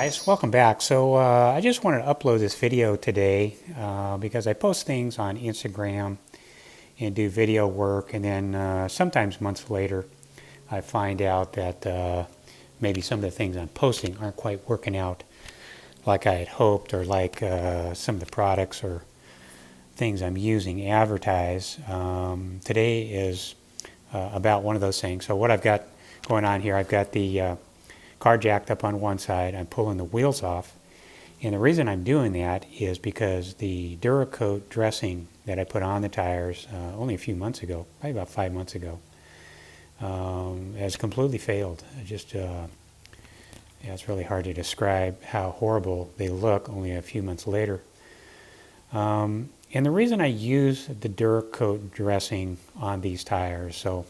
Guys, welcome back. So I just wanted to upload this video today because I post things on Instagram and do video work, and then sometimes months later I find out that maybe some of the things I'm posting aren't quite working out like I had hoped, or like some of the products or things I'm using advertise. Today is about one of those things. So what I've got going on here, I've got the car jacked up on one side. I'm pulling the wheels off, and the reason I'm doing that is because the Duracoat dressing that I put on the tires only a few months ago, probably about 5 months ago, has completely failed. It's really hard to describe how horrible they look only a few months later. And the reason I use the Duracoat dressing on these tires, so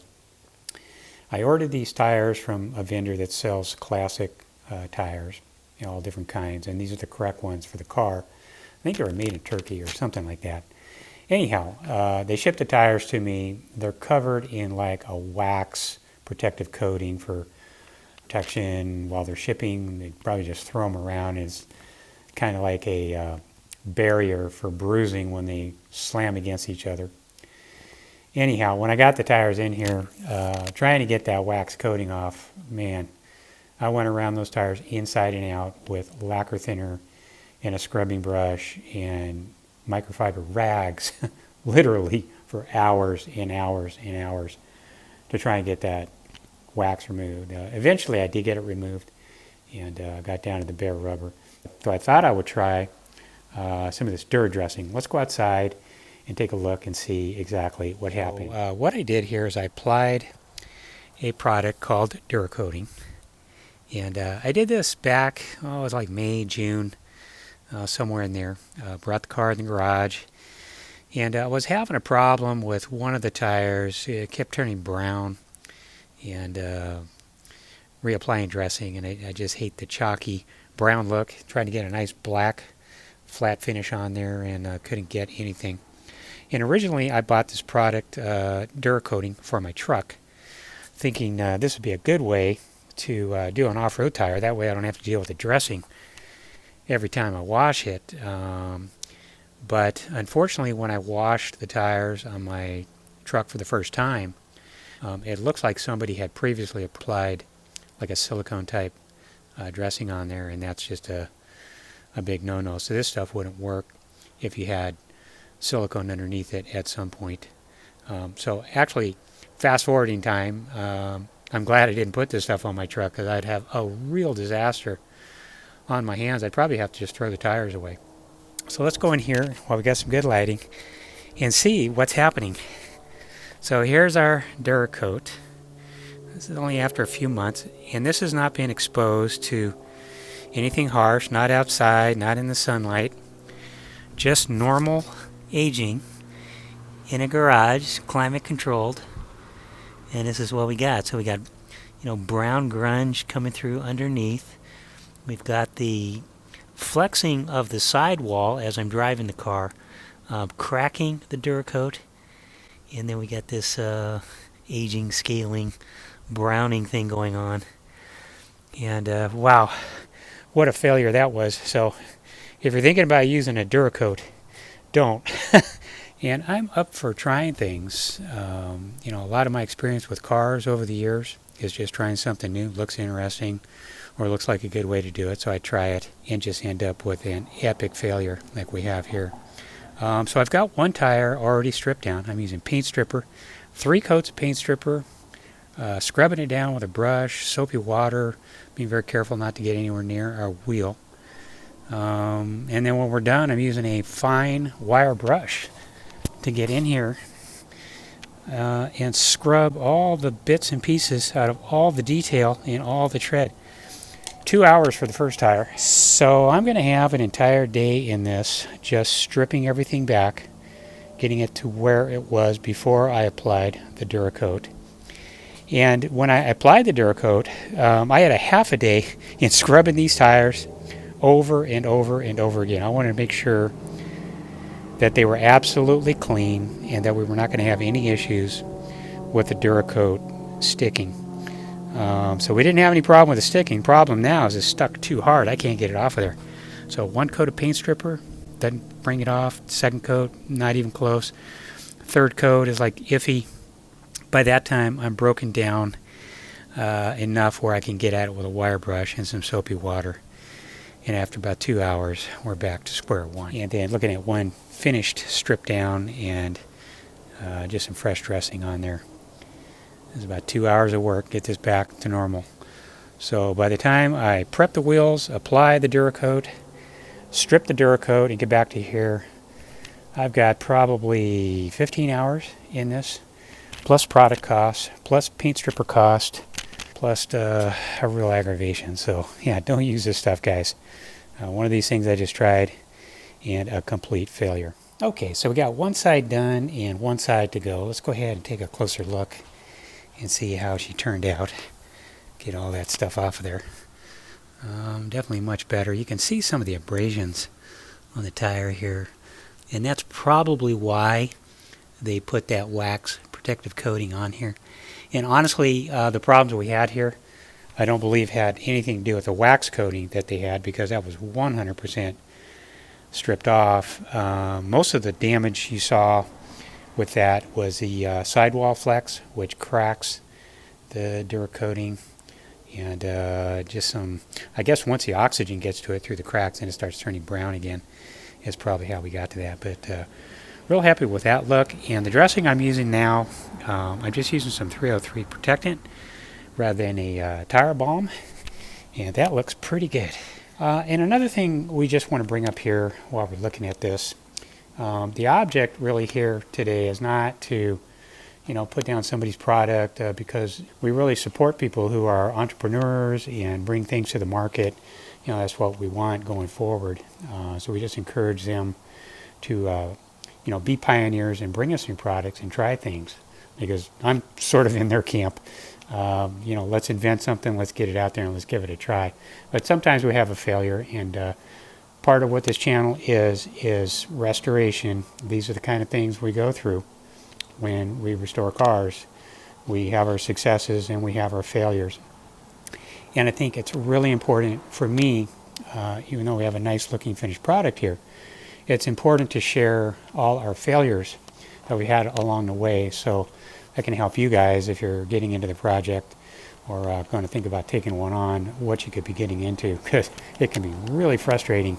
I ordered these tires from a vendor that sells classic tires, all different kinds, and these are the correct ones for the car. I think they were made in Turkey or something like that. Anyhow, they shipped the tires to me. They're covered in like a wax protective coating for protection while they're shipping. They probably just throw them around. It's kind of like a barrier for bruising when they slam against each other. Anyhow, when I got the tires in here, trying to get that wax coating off, man, I went around those tires inside and out with lacquer thinner and a scrubbing brush and microfiber rags, literally for hours and hours and hours to try and get that wax removed. Eventually I did get it removed and got down to the bare rubber. So I thought I would try some of this Dura dressing. Let's go outside and take a look and see exactly what happened. So, what I did here is I applied a product called Duracoating, and I did this back, it was like May, June, somewhere in there. Brought the car in the garage, and I was having a problem with one of the tires. It kept turning brown, and reapplying dressing, and I just hate the chalky brown look. Trying to get a nice black flat finish on there, and couldn't get anything. And originally I bought this product, Duracoating, for my truck, thinking this would be a good way to do an off-road tire. That way I don't have to deal with the dressing every time I wash it. But unfortunately, when I washed the tires on my truck for the first time, it looks like somebody had previously applied like a silicone type dressing on there, and that's just a big no-no. So this stuff wouldn't work if you had silicone underneath it at some point. So actually, fast forwarding time, I'm glad I didn't put this stuff on my truck, because I'd have a real disaster on my hands. I'd probably have to just throw the tires away. So let's go in here while we got some good lighting and see what's happening. So here's our Duracoat. This is only after a few months, and this has not been exposed to anything harsh, not outside, not in the sunlight, just normal aging in a garage, climate controlled, and this is what we got. So we got, brown grunge coming through underneath. We've got the flexing of the sidewall as I'm driving the car, cracking the Duracoat, and then we got this aging, scaling, browning thing going on. And wow, what a failure that was. So if you're thinking about using a Duracoat, don't. And I'm up for trying things. A lot of my experience with cars over the years is just trying something new. Looks interesting, or looks like a good way to do it, so I try it and just end up with an epic failure like we have here. So I've got one tire already stripped down. I'm using paint stripper, 3 coats of paint stripper, scrubbing it down with a brush, soapy water, being very careful not to get anywhere near our wheel. And then when we're done, I'm using a fine wire brush to get in here and scrub all the bits and pieces out of all the detail and all the tread. 2 hours for the first tire. So I'm going to have an entire day in this, just stripping everything back, getting it to where it was before I applied the Duracoat. And when I applied the Duracoat, I had a half a day in scrubbing these tires over and over and over again. I wanted to make sure that they were absolutely clean and that we were not going to have any issues with the Duracoat sticking. So we didn't have any problem with the sticking. Problem now is it's stuck too hard. I can't get it off of there. So one coat of paint stripper, doesn't bring it off. Second coat, not even close. Third coat is like iffy. By that time, I'm broken down enough where I can get at it with a wire brush and some soapy water. And after about 2 hours, we're back to square one. And then looking at one finished strip down and just some fresh dressing on there. It's about 2 hours of work, get this back to normal. So by the time I prep the wheels, apply the Duracoat, strip the Duracoat, and get back to here, I've got probably 15 hours in this, plus product costs, plus paint stripper cost, plus a real aggravation. So yeah, don't use this stuff, guys. One of these things I just tried, and a complete failure. Okay, so we got one side done and one side to go. Let's go ahead and take a closer look and see how she turned out. Get all that stuff off of there. Definitely much better. You can see some of the abrasions on the tire here, and that's probably why they put that wax protective coating on here. And honestly, the problems we had here, I don't believe had anything to do with the wax coating that they had, because that was 100% stripped off. Most of the damage you saw with that was the sidewall flex, which cracks the Dura coating, and just some, I guess once the oxygen gets to it through the cracks and it starts turning brown again, is probably how we got to that. But real happy with that look. And the dressing I'm using now, I'm just using some 303 protectant rather than a tire balm, and that looks pretty good. And another thing we just want to bring up here while we're looking at this, the object really here today is not to, put down somebody's product, because we really support people who are entrepreneurs and bring things to the market. That's what we want going forward. So we just encourage them to, be pioneers and bring us new products and try things, because I'm sort of in their camp. Let's invent something, let's get it out there, and let's give it a try. But sometimes we have a failure, and part of what this channel is restoration. These are the kind of things we go through when we restore cars. We have our successes and we have our failures. And I think it's really important for me, even though we have a nice looking finished product here, it's important to share all our failures that we had along the way, so that can help you guys if you're getting into the project or going to think about taking one on, what you could be getting into, because it can be really frustrating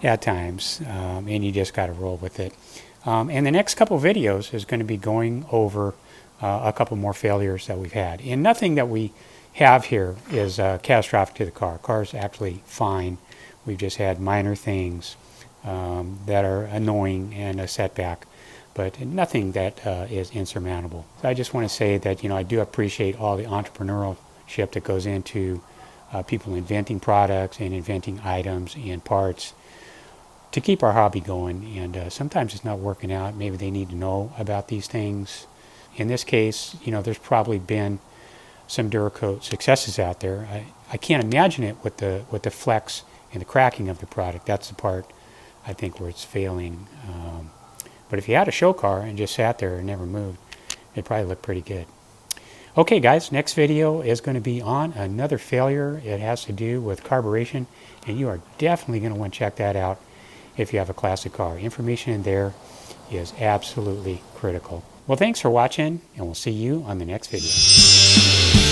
at times, and you just got to roll with it. And the next couple videos is going to be going over a couple more failures that we've had. And nothing that we have here is catastrophic to the car. Car's actually fine. We've just had minor things that are annoying and a setback, but nothing that is insurmountable. So I just want to say that, I do appreciate all the entrepreneurship that goes into people inventing products and inventing items and parts to keep our hobby going. And sometimes it's not working out. Maybe they need to know about these things. In this case, there's probably been some Duracoat successes out there. I can't imagine it with the flex and the cracking of the product. That's the part I think where it's failing. But if you had a show car and just sat there and never moved, it'd probably look pretty good. Okay, guys, next video is going to be on another failure. It has to do with carburation, and you are definitely going to want to check that out if you have a classic car. Information in there is absolutely critical. Well, thanks for watching, and we'll see you on the next video.